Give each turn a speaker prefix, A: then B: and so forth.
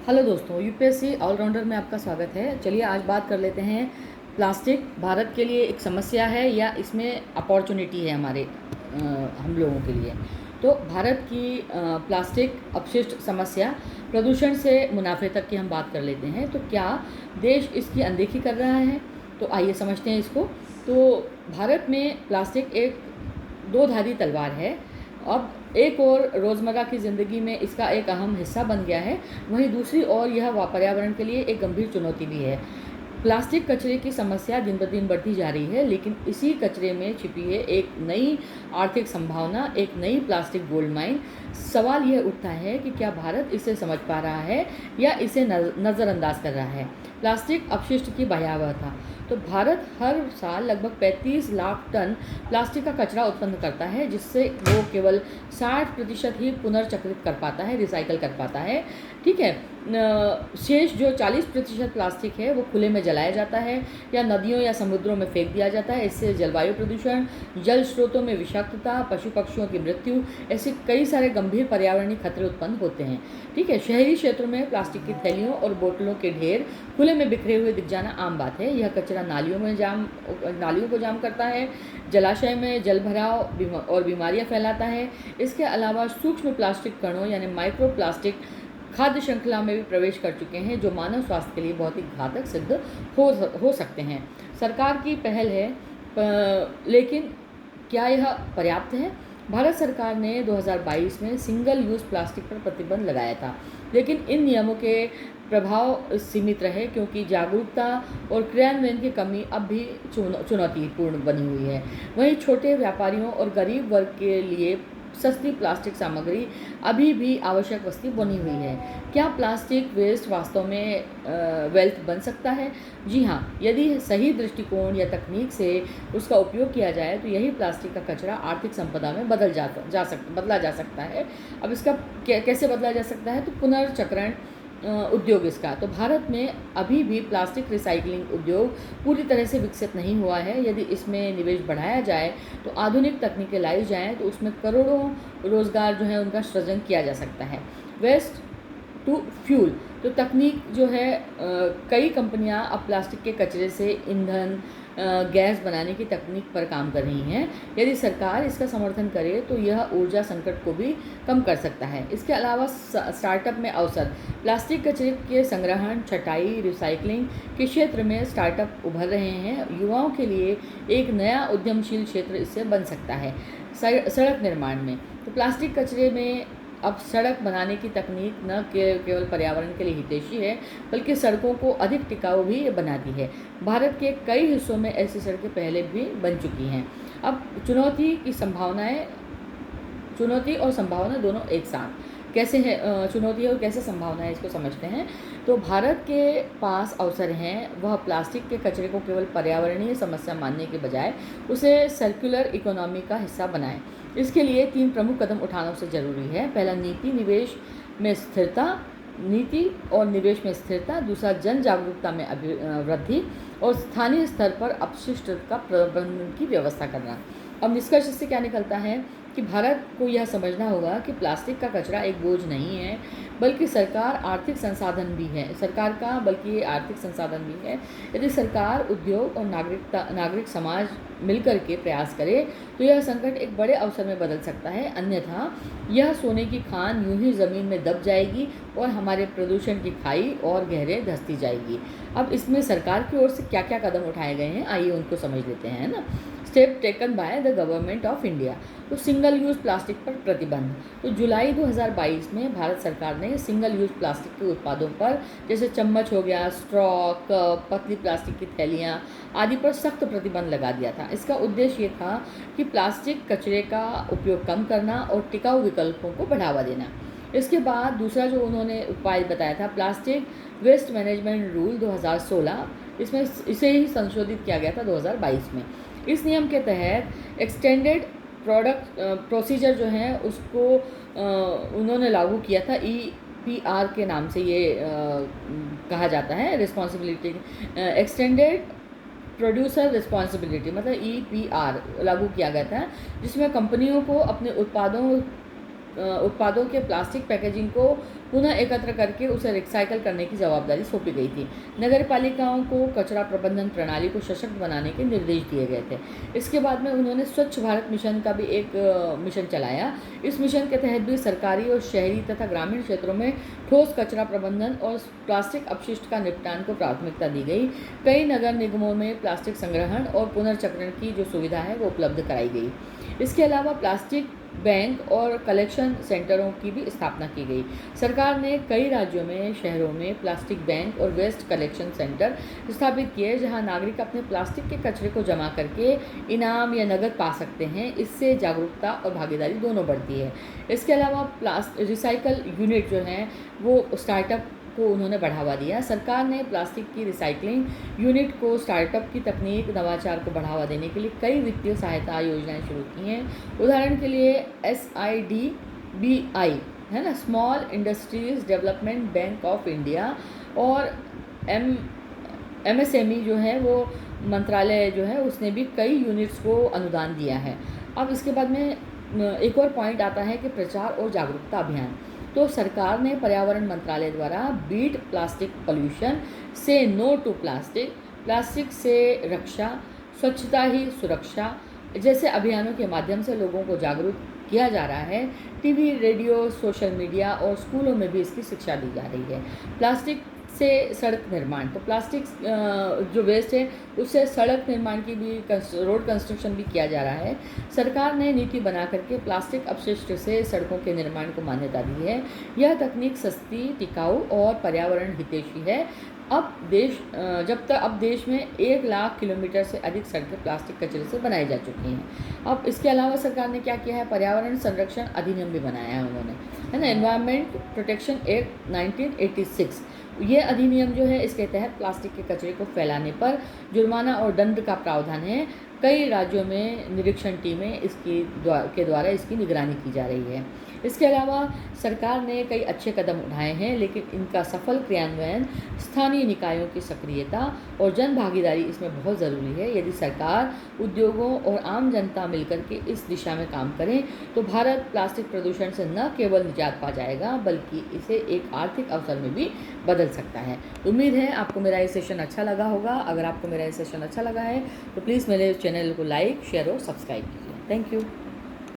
A: Hello दोस्तों, UPSC allrounder में आपका स्वागत है। चलिए आज बात कर लेते हैं। प्लास्टिक भारत के लिए एक समस्या है या इसमें अपॉर्चुनिटी है हम लोगों के लिए। तो भारत की प्लास्टिक अपशिष्ट समस्या, प्रदूषण से मुनाफे तक की हम बात कर लेते हैं। तो क्या देश इसकी अनदेखी कर रहा है? तो आइए समझते हैं इसको। तो भारत में प्लास्टिक एक दो धारी तलवार है। अब एक और रोज़मर्रा की ज़िंदगी में इसका एक अहम हिस्सा बन गया है, वहीं दूसरी ओर यह पर्यावरण के लिए एक गंभीर चुनौती भी है। प्लास्टिक कचरे की समस्या दिन ब दिन बढ़ती जा रही है, लेकिन इसी कचरे में छिपी है एक नई आर्थिक संभावना, एक नई प्लास्टिक गोल्ड माइन। सवाल यह उठता है कि क्या भारत इसे समझ पा रहा है या इसे नज़रअंदाज कर रहा है। प्लास्टिक अपशिष्ट की भयावहता। तो भारत हर साल लगभग 35 लाख टन प्लास्टिक का कचरा उत्पन्न करता है, जिससे वो केवल 60% ही पुनर्चक्रित कर पाता है, रिसाइकल कर पाता है। ठीक है। शेष जो 40% प्लास्टिक है वो खुले में जलाया जाता है या नदियों या समुद्रों में फेंक दिया जाता है। इससे जलवायु प्रदूषण, जल स्रोतों में विषाक्तता, पशु पक्षियों की मृत्यु, ऐसे कई सारे गंभीर पर्यावरणीय खतरे उत्पन्न होते हैं। ठीक है। शहरी क्षेत्रों में प्लास्टिक की थैलियों और बोतलों के ढेर खुले में बिखरे हुए दिख जाना आम बात है। यह कचरा नालियों को जाम करता है, जलाशय में जल भराव और बीमारियां फैलाता है। इसके अलावा सूक्ष्म प्लास्टिक कणों यानी माइक्रो प्लास्टिक खाद्य श्रृंखला में भी प्रवेश कर चुके हैं, जो मानव स्वास्थ्य के लिए बहुत ही घातक सिद्ध हो सकते हैं। सरकार की पहल है, लेकिन क्या यह पर्याप्त है? भारत सरकार ने 2022 में सिंगल यूज़ प्लास्टिक पर प्रतिबंध लगाया था, लेकिन इन नियमों के प्रभाव सीमित रहे क्योंकि जागरूकता और क्रियान्वयन की कमी अब भी चुनौतीपूर्ण बनी हुई है। वहीं छोटे व्यापारियों और गरीब वर्ग के लिए सस्ती प्लास्टिक सामग्री अभी भी आवश्यक वस्तु बनी हुई है। क्या प्लास्टिक वेस्ट वास्तव में वेल्थ बन सकता है? जी हाँ, यदि सही दृष्टिकोण या तकनीक से उसका उपयोग किया जाए तो यही प्लास्टिक का कचरा आर्थिक संपदा में बदला जा सकता है। अब इसका कैसे बदला जा सकता है? तो पुनर्चक्रण उद्योग इसका। तो भारत में अभी भी प्लास्टिक रिसाइकलिंग उद्योग पूरी तरह से विकसित नहीं हुआ है। यदि इसमें निवेश बढ़ाया जाए, तो आधुनिक तकनीकें लाई जाएं, तो उसमें करोड़ों रोजगार जो है उनका सृजन किया जा सकता है। वेस्ट टू फ्यूल, तो तकनीक जो है कई कंपनियां अब प्लास्टिक के कचरे से ईंधन, गैस बनाने की तकनीक पर काम कर रही हैं। यदि सरकार इसका समर्थन करे तो यह ऊर्जा संकट को भी कम कर सकता है। इसके अलावा स्टार्टअप में अवसर, प्लास्टिक कचरे के संग्रहण, छटाई, रिसाइकलिंग के क्षेत्र में स्टार्टअप उभर रहे हैं। युवाओं के लिए एक नया उद्यमशील क्षेत्र इससे बन सकता है। सड़क निर्माण में, तो प्लास्टिक कचरे में अब सड़क बनाने की तकनीक न केवल पर्यावरण के लिए हितैषी है, बल्कि सड़कों को अधिक टिकाऊ भी बनाती है। भारत के कई हिस्सों में ऐसी सड़कें पहले भी बन चुकी हैं। अब चुनौती और संभावना दोनों एक साथ कैसे है? चुनौती और कैसे संभावना है, इसको समझते हैं। तो भारत के पास अवसर हैं। वह प्लास्टिक के कचरे को केवल पर्यावरणीय समस्या मानने के बजाय उसे सर्कुलर इकोनॉमी का हिस्सा बनाएं। इसके लिए 3 प्रमुख कदम उठाना से ज़रूरी है। पहला, नीति और निवेश में स्थिरता। दूसरा, जन जागरूकता में वृद्धि। और स्थानीय स्तर पर अपशिष्ट का प्रबंधन की व्यवस्था करना। अब निष्कर्ष से क्या निकलता है कि भारत को यह समझना होगा कि प्लास्टिक का कचरा एक बोझ नहीं है, बल्कि सरकार का आर्थिक संसाधन भी है। यदि सरकार, उद्योग और नागरिक समाज मिलकर के प्रयास करे तो यह संकट एक बड़े अवसर में बदल सकता है। अन्यथा यह सोने की खान यूं ही ज़मीन में दब जाएगी और हमारे प्रदूषण की खाई और गहरे धंसती जाएगी। अब इसमें सरकार की ओर से क्या क्या कदम उठाए गए हैं, आइए उनको समझ लेते हैं ना। Step taken by the government of India. तो सिंगल यूज़ प्लास्टिक पर प्रतिबंध। तो जुलाई 2022 में भारत सरकार ने सिंगल यूज़ प्लास्टिक के उत्पादों पर, जैसे चम्मच हो गया, स्ट्रॉ, कप, पतली प्लास्टिक की थैलियाँ आदि पर सख्त प्रतिबंध लगा दिया था। इसका उद्देश्य ये था कि प्लास्टिक कचरे का उपयोग कम करना और टिकाऊ विकल्पों को बढ़ावा देना। इसके बाद दूसरा जो उन्होंने उपाय बताया था, प्लास्टिक वेस्ट मैनेजमेंट रूल 2016, इसे ही संशोधित किया गया था 2022 में। इस नियम के तहत एक्सटेंडेड प्रोडक्ट प्रोसीजर जो है उसको उन्होंने लागू किया था। EPR के नाम से ये कहा जाता है, रिस्पॉन्सिबिलिटी एक्सटेंडेड प्रोड्यूसर रिस्पॉन्सिबिलिटी, मतलब EPR लागू किया गया था, जिसमें कंपनियों को अपने उत्पादों उत्पादों के प्लास्टिक पैकेजिंग को पुनः एकत्र करके उसे रिसाइकल करने की जवाबदारी सौंपी गई थी। नगर पालिकाओं को कचरा प्रबंधन प्रणाली को सशक्त बनाने के निर्देश दिए गए थे। इसके बाद में उन्होंने स्वच्छ भारत मिशन का भी एक मिशन चलाया। इस मिशन के तहत भी सरकारी और शहरी तथा ग्रामीण क्षेत्रों में ठोस कचरा प्रबंधन और प्लास्टिक अपशिष्ट का निपटान को प्राथमिकता दी गई। कई नगर निगमों में प्लास्टिक संग्रहण और पुनर्चक्रण की जो सुविधा है वो उपलब्ध कराई गई। इसके अलावा प्लास्टिक बैंक और कलेक्शन सेंटरों की भी स्थापना की गई। सरकार ने कई राज्यों में शहरों में प्लास्टिक बैंक और वेस्ट कलेक्शन सेंटर स्थापित किए, जहां नागरिक अपने प्लास्टिक के कचरे को जमा करके इनाम या नकद पा सकते हैं। इससे जागरूकता और भागीदारी दोनों बढ़ती है। इसके अलावा रिसाइकल यूनिट जो हैं वो स्टार्टअप को उन्होंने बढ़ावा दिया। सरकार ने प्लास्टिक की रिसाइकलिंग यूनिट को स्टार्टअप की तकनीक नवाचार को बढ़ावा देने के लिए कई वित्तीय सहायता योजनाएं शुरू की हैं। उदाहरण के लिए SIDBI है ना, small industries development bank of India, और MSME जो है वो मंत्रालय जो है उसने भी कई यूनिट्स को अनुदान दिया है। अब इसके बाद में एक और पॉइंट आता है कि प्रचार और जागरूकता अभियान। तो सरकार ने पर्यावरण मंत्रालय द्वारा बीट प्लास्टिक पॉल्यूशन, से नो टू प्लास्टिक, प्लास्टिक से रक्षा, स्वच्छता ही सुरक्षा जैसे अभियानों के माध्यम से लोगों को जागरूक किया जा रहा है। टीवी, रेडियो, सोशल मीडिया और स्कूलों में भी इसकी शिक्षा दी जा रही है। प्लास्टिक से सड़क निर्माण, तो प्लास्टिक जो वेस्ट है उससे सड़क निर्माण की भी, रोड कंस्ट्रक्शन भी किया जा रहा है। सरकार ने नीति बना करके प्लास्टिक अपशिष्ट से सड़कों के निर्माण को मान्यता दी है। यह तकनीक सस्ती, टिकाऊ और पर्यावरण हितैषी है। अब देश में 1 लाख किलोमीटर से अधिक सड़कें प्लास्टिक कचरे से बनाई जा चुकी हैं। अब इसके अलावा सरकार ने क्या किया है, पर्यावरण संरक्षण अधिनियम भी बनाया है उन्होंने, है ना, एनवायरनमेंट प्रोटेक्शन एक्ट 1986। ये अधिनियम जो है इसके तहत प्लास्टिक के कचरे को फैलाने पर जुर्माना और दंड का प्रावधान है। कई राज्यों में निरीक्षण टीमें के द्वारा इसकी निगरानी की जा रही है। इसके अलावा सरकार ने कई अच्छे कदम उठाए हैं, लेकिन इनका सफल क्रियान्वयन, स्थानीय निकायों की सक्रियता और जन भागीदारी इसमें बहुत ज़रूरी है। यदि सरकार, उद्योगों और आम जनता मिलकर के इस दिशा में काम करें तो भारत प्लास्टिक प्रदूषण से न केवल निजात पा जाएगा बल्कि इसे एक आर्थिक अवसर में भी बदल सकता है। उम्मीद है आपको मेरा ये सेशन अच्छा लगा होगा। अगर आपको मेरा ये सेशन अच्छा लगा है तो प्लीज़ मेरे चैनल को लाइक, शेयर और सब्सक्राइब कीजिए। Thank you.